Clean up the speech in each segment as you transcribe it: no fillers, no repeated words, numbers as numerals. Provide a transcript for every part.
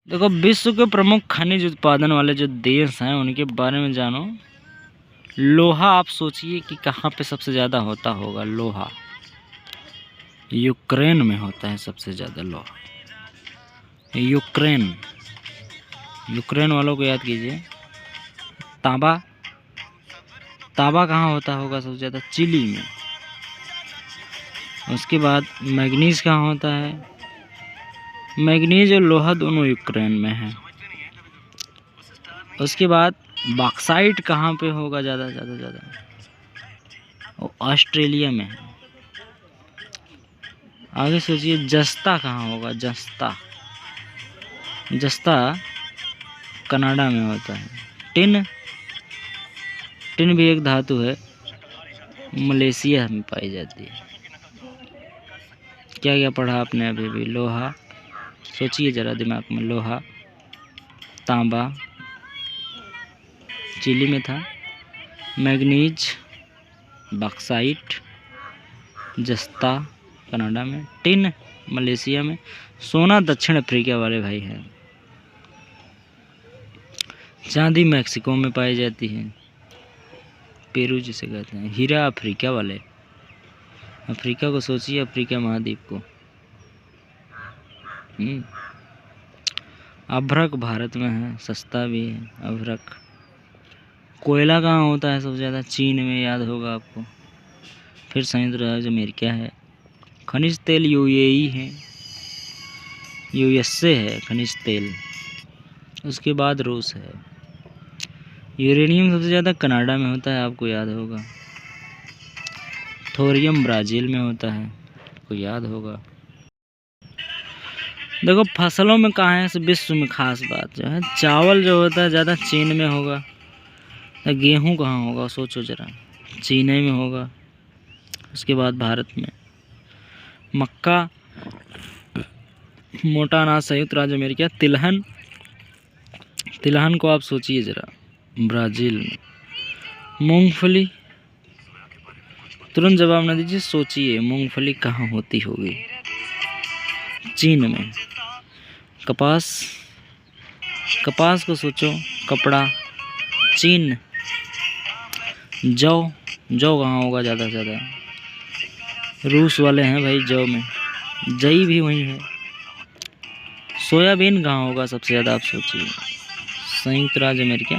देखो, विश्व के प्रमुख खनिज उत्पादन वाले जो देश हैं उनके बारे में जानो। लोहा, आप सोचिए कि कहाँ पे सबसे ज़्यादा होता होगा। लोहा यूक्रेन में होता है सबसे ज़्यादा लोहा। यूक्रेन, यूक्रेन वालों को याद कीजिए। तांबा, तांबा कहाँ होता होगा सबसे ज़्यादा? चिली में। उसके बाद मैग्नीज कहाँ होता है? मैग्नीज और लोहा दोनों यूक्रेन में है। उसके बाद बॉक्साइट कहाँ पे होगा ज़्यादा ज़्यादा? वो ऑस्ट्रेलिया में है। आगे सोचिए, जस्ता कहाँ होगा? जस्ता, जस्ता कनाडा में होता है। टिन, टिन भी एक धातु है, मलेशिया में पाई जाती है। क्या क्या पढ़ा आपने अभी भी? लोहा, सोचिए ज़रा दिमाग में। लोहा, तांबा चिली में था, मैग्नीज, बॉक्साइट, जस्ता कनाडा में, टिन मलेशिया में, सोना दक्षिण अफ्रीका वाले भाई है, चांदी मैक्सिको में पाई जाती है, पेरू जिसे कहते हैं, हीरा अफ्रीका वाले। अफ्रीका को सोचिए, अफ्रीका महाद्वीप को। अभ्रक भारत में है, सस्ता भी है अभ्रक। कोयला कहाँ होता है सबसे ज़्यादा? चीन में, याद होगा आपको। फिर संयुक्त राज्य अमेरिका है। खनिज तेल यूएई है, यूएसए है खनिज तेल। उसके बाद रूस है। यूरेनियम सबसे ज़्यादा कनाडा में होता है, आपको याद होगा। थोरियम ब्राज़ील में होता है, आपको याद होगा। देखो, फसलों में कहाँ है विश्व में खास बात जो है, चावल जो होता है ज़्यादा चीन में होगा। गेहूँ कहाँ होगा? सोचो ज़रा, चीन में होगा। उसके बाद भारत में मक्का, मोटा अनाज संयुक्त राज्य अमेरिका। तिलहन, तिलहन को आप सोचिए ज़रा, ब्राज़ील में। मूंगफली, तुरंत जवाब ना दीजिए, सोचिए मूंगफली कहाँ होती होगी? चीन में। कपास, कपास को सोचो, कपड़ा, चीन। जौ, जौ कहाँ होगा ज़्यादा से ज़्यादा? रूस वाले हैं भाई जौ में, जई भी वहीं है। सोयाबीन कहाँ होगा सबसे ज़्यादा? आप सोचिए, संयुक्त राज्य अमेरिका।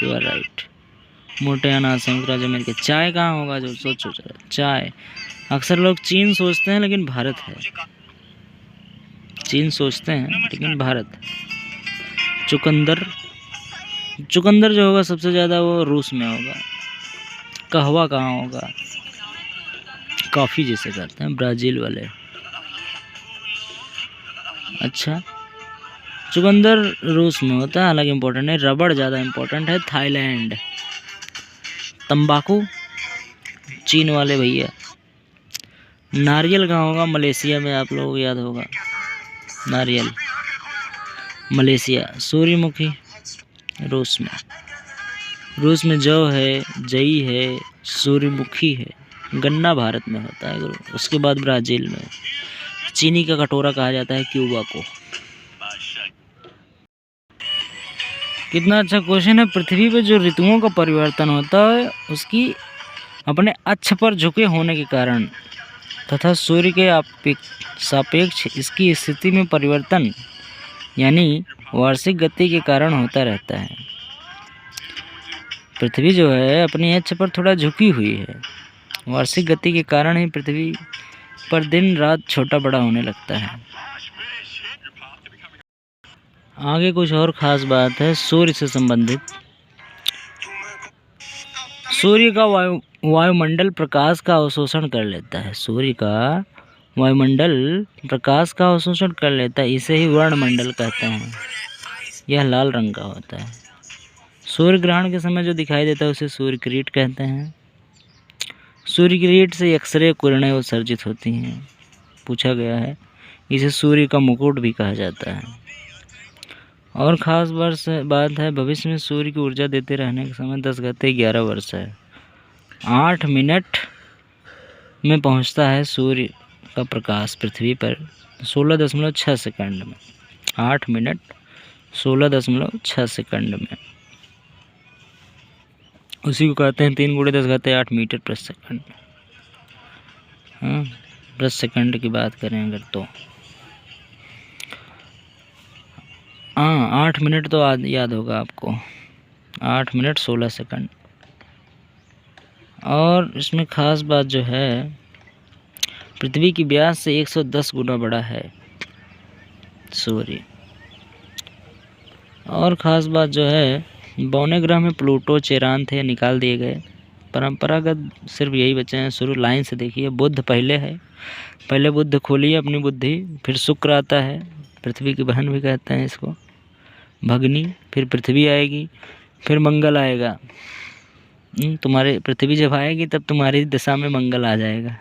यू आर राइट, मोटे अनाज संयुक्त राज्य अमेरिका। चाय कहाँ होगा? जो सोचो जरा, चाय। अक्सर लोग चीन सोचते हैं लेकिन भारत है। चीन सोचते हैं लेकिन भारत। चुकंदर, चुकंदर जो होगा सबसे ज़्यादा वो रूस में होगा। कहवा कहाँ होगा? कॉफ़ी जिसे कहते हैं, ब्राज़ील वाले। अच्छा, चुकंदर रूस में होता है, हालांकि इम्पोर्टेंट है। रबड़ ज़्यादा इम्पोर्टेंट है, थाईलैंड। तंबाकू, चीन वाले भैया। नारियल कहाँ होगा? मलेशिया में, आप लोगों को याद होगा। नारियल मलेशिया। सूर्यमुखी रूस में। रूस में जौ है, जई है, सूर्यमुखी है। गन्ना भारत में होता है गुरु। उसके बाद ब्राज़ील में। चीनी का कटोरा कहा जाता है क्यूबा को। कितना अच्छा क्वेश्चन है। पृथ्वी पर जो ऋतुओं का परिवर्तन होता है उसकी अपने अक्ष पर झुके होने के कारण तथा सूर्य के सापेक्ष इसकी स्थिति में परिवर्तन यानी वार्षिक गति के कारण होता रहता है। पृथ्वी जो है अपनी अक्ष पर थोड़ा झुकी हुई है। वार्षिक गति के कारण ही पृथ्वी पर दिन रात छोटा बड़ा होने लगता है। आगे कुछ और ख़ास बात है सूर्य से संबंधित। सूर्य का वायुमंडल प्रकाश का अवशोषण कर लेता है। सूर्य का वायुमंडल प्रकाश का अवशोषण कर लेता है, इसे ही वर्णमंडल कहते हैं। यह लाल रंग का होता है। सूर्य ग्रहण के समय जो दिखाई देता है उसे सूर्य किरीट कहते हैं। सूर्य किरीट से एक्सरे किरणें उत्सर्जित होती हैं। पूछा गया है, इसे सूर्य का मुकुट भी कहा जाता है। और ख़ास बात है, भविष्य में सूर्य की ऊर्जा देते रहने का समय 10⁻11 वर्ष है। 8 मिनट में पहुंचता है सूर्य का प्रकाश पृथ्वी पर 16.6 सेकंड में। 8 मिनट 16.6 सेकंड में। उसी को कहते हैं 3 × 10⁸ मीटर प्रति सेकंड। हाँ, प्रति सेकंड की बात करें अगर तो हाँ 8 मिनट तो याद होगा आपको, 8 मिनट 16 सेकंड। और इसमें ख़ास बात जो है, पृथ्वी की व्यास से 110 गुना बड़ा है सूर्य। और ख़ास बात जो है, 52 ग्रह में प्लूटो, चेरान थे, निकाल दिए गए। परंपरागत सिर्फ यही बचे हैं। शुरू लाइन से देखिए, बुध पहले है, पहले बुध खोलिए अपनी बुद्धि, फिर शुक्र आता है, पृथ्वी की बहन भी कहते हैं इसको, भगनी, फिर पृथ्वी आएगी, फिर मंगल आएगा। तुम्हारे पृथ्वी जब आएगी तब तुम्हारी दिशा में मंगल आ जाएगा,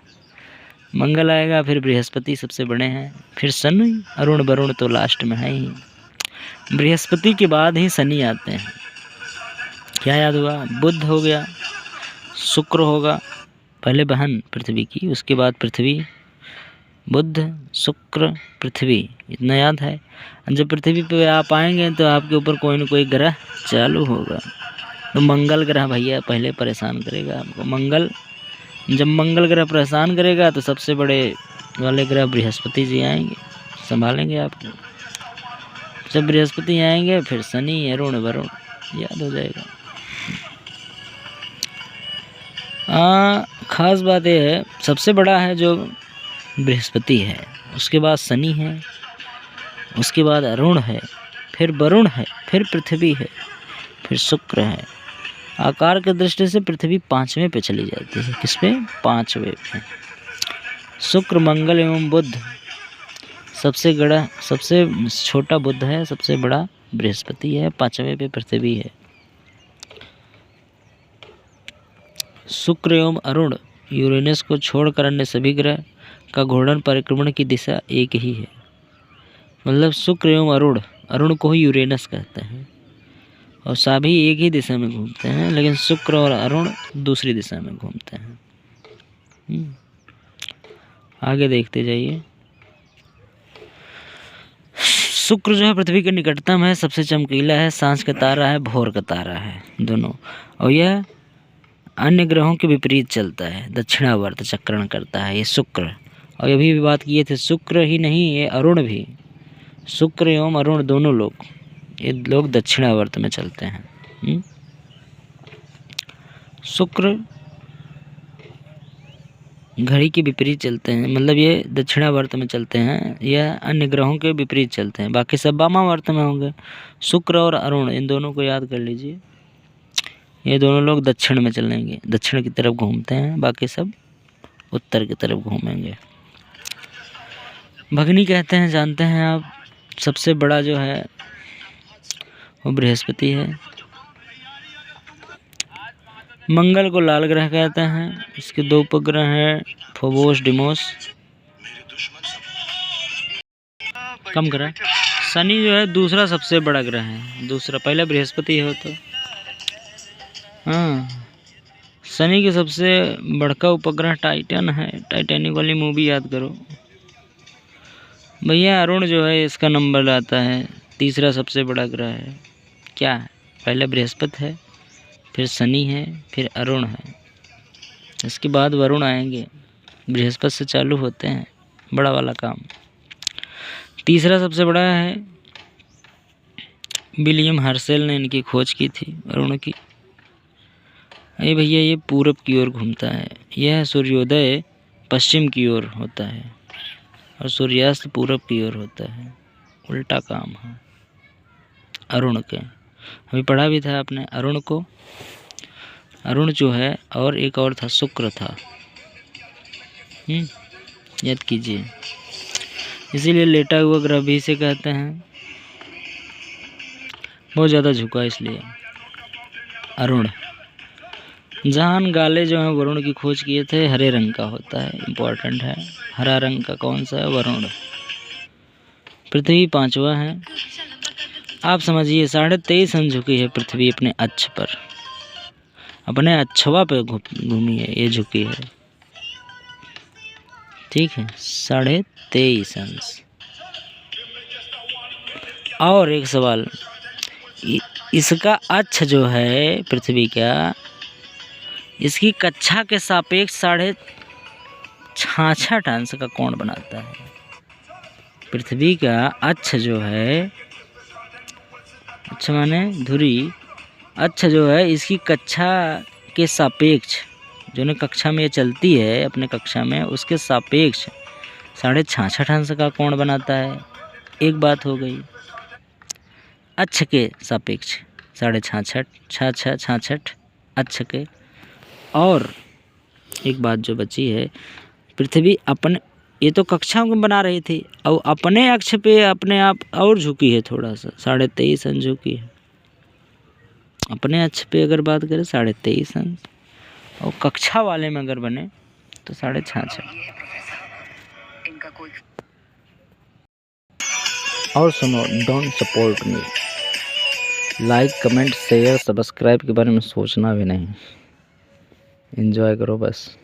मंगल आएगा, फिर बृहस्पति सबसे बड़े हैं, फिर शनि, अरुण वरुण तो लास्ट में है ही। बृहस्पति के बाद ही शनि आते हैं। क्या याद हुआ? बुध हो गया, शुक्र होगा, पहले बहन पृथ्वी की, उसके बाद पृथ्वी, बुध, शुक्र, पृथ्वी, इतना याद है। जब पृथ्वी पे आप आएंगे तो आपके ऊपर कोई न कोई ग्रह चालू होगा। तो मंगल ग्रह भैया पहले परेशान करेगा आपको। मंगल, जब मंगल ग्रह परेशान करेगा तो सबसे बड़े वाले ग्रह बृहस्पति जी आएंगे, संभालेंगे आपको। जब बृहस्पति आएंगे फिर शनि, अरुण वरुण, याद हो जाएगा। ख़ास बात यह है, सबसे बड़ा है जो बृहस्पति है, उसके बाद शनि है, उसके बाद अरुण है, फिर वरुण है, फिर पृथ्वी है, फिर शुक्र है। आकार की दृष्टि से पृथ्वी 5वें पे चली जाती है। किस पे? 5वें पे। शुक्र, मंगल एवं बुध, सबसे छोटा बुध है, सबसे बड़ा बृहस्पति है, 5वें पे पृथ्वी है। शुक्र एवं अरुण, यूरेनस को छोड़कर अन्य सभी ग्रह का घूर्णन परिक्रमण की दिशा एक ही है। मतलब शुक्र एवं अरुण, अरुण को ही यूरेनस कहते हैं, और सभी एक ही दिशा में घूमते हैं, लेकिन शुक्र और अरुण दूसरी दिशा में घूमते हैं। आगे देखते जाइए। शुक्र जो है पृथ्वी के निकटतम है, सबसे चमकीला है, सांझ का तारा है, भोर का तारा है दोनों, और यह अन्य ग्रहों के विपरीत चलता है, दक्षिणावर्त चक्रण करता है ये शुक्र। और अभी भी बात किए थे, शुक्र ही नहीं ये अरुण भी, शुक्र एवं अरुण दोनों लोग, ये लोग दक्षिणावर्त में चलते हैं। शुक्र घड़ी के विपरीत चलते हैं, मतलब ये दक्षिणावर्त में चलते हैं, यह अन्य ग्रहों के विपरीत चलते हैं, बाकी सब वामावर्त में होंगे। शुक्र और अरुण, इन दोनों को याद कर लीजिए, ये दोनों लोग दक्षिण में चलेंगे, दक्षिण की तरफ घूमते हैं, बाकी सब उत्तर की तरफ घूमेंगे। भगनी कहते हैं, जानते हैं आप, सबसे बड़ा जो है वो बृहस्पति है। मंगल को लाल ग्रह कहते हैं, इसके 2 उपग्रह हैं, फोबोस, डिमोस। कम ग्रह, शनि जो है दूसरा सबसे बड़ा ग्रह है, दूसरा, पहले बृहस्पति हो तो। हाँ, शनि के सबसे बड़का उपग्रह टाइटन है, टाइटैनिक वाली मूवी याद करो भैया। अरुण जो है इसका नंबर आता है, तीसरा सबसे बड़ा ग्रह है। क्या है? पहले बृहस्पति है, फिर शनि है, फिर अरुण है, इसके बाद वरुण आएंगे, बृहस्पति से चालू होते हैं बड़ा वाला काम। तीसरा सबसे बड़ा है, विलियम हर्शेल ने इनकी खोज की थी अरुण की। अरे भैया ये पूरब की ओर घूमता है, यह सूर्योदय पश्चिम की ओर होता है और सूर्यास्त पूरब की ओर होता है, उल्टा काम है अरुण के। अभी पढ़ा भी था आपने अरुण को, अरुण जो है, और एक और था शुक्र था, याद कीजिए। इसीलिए लेटा हुआ ग्रह भी इसे कहते हैं, बहुत ज़्यादा झुका इसलिए अरुण। जहान गाले जो हैं वरुण की खोज किए थे, हरे रंग का होता है, इम्पोर्टेंट है। हरा रंग का कौन सा है? वरुण। पृथ्वी 5वां है। आप समझिए 23.5 अंश झुकी है पृथ्वी अपने अक्ष पर, अपने अक्षवा पे घूमी है, ये झुकी है, ठीक है, 23.5 अंश। और एक सवाल, इसका अक्ष जो है पृथ्वी का, इसकी कक्षा के सापेक्ष 66.5 अंश का कोण बनाता है। पृथ्वी का अक्ष जो है, अक्ष माने धुरी, अक्ष जो है इसकी कक्षा के सापेक्ष, जो ने कक्षा में ये चलती है अपने कक्षा में, उसके सापेक्ष 66.5 अंश का कोण बनाता है। एक बात हो गई, अक्ष के सापेक्ष 66.5 अक्ष के। और एक बात जो बची है, पृथ्वी अपने, ये तो कक्षा में बना रही थी, और अपने अक्ष पे अपने आप और झुकी है थोड़ा सा, 23.5 अंश झुकी है। अपने अक्ष पे अगर बात करें 23.5 अंश, और कक्षा वाले में अगर बने तो 66.5। और सुनो, don't support me, like comment share subscribe के बारे में सोचना भी नहीं, एंजॉय करो बस।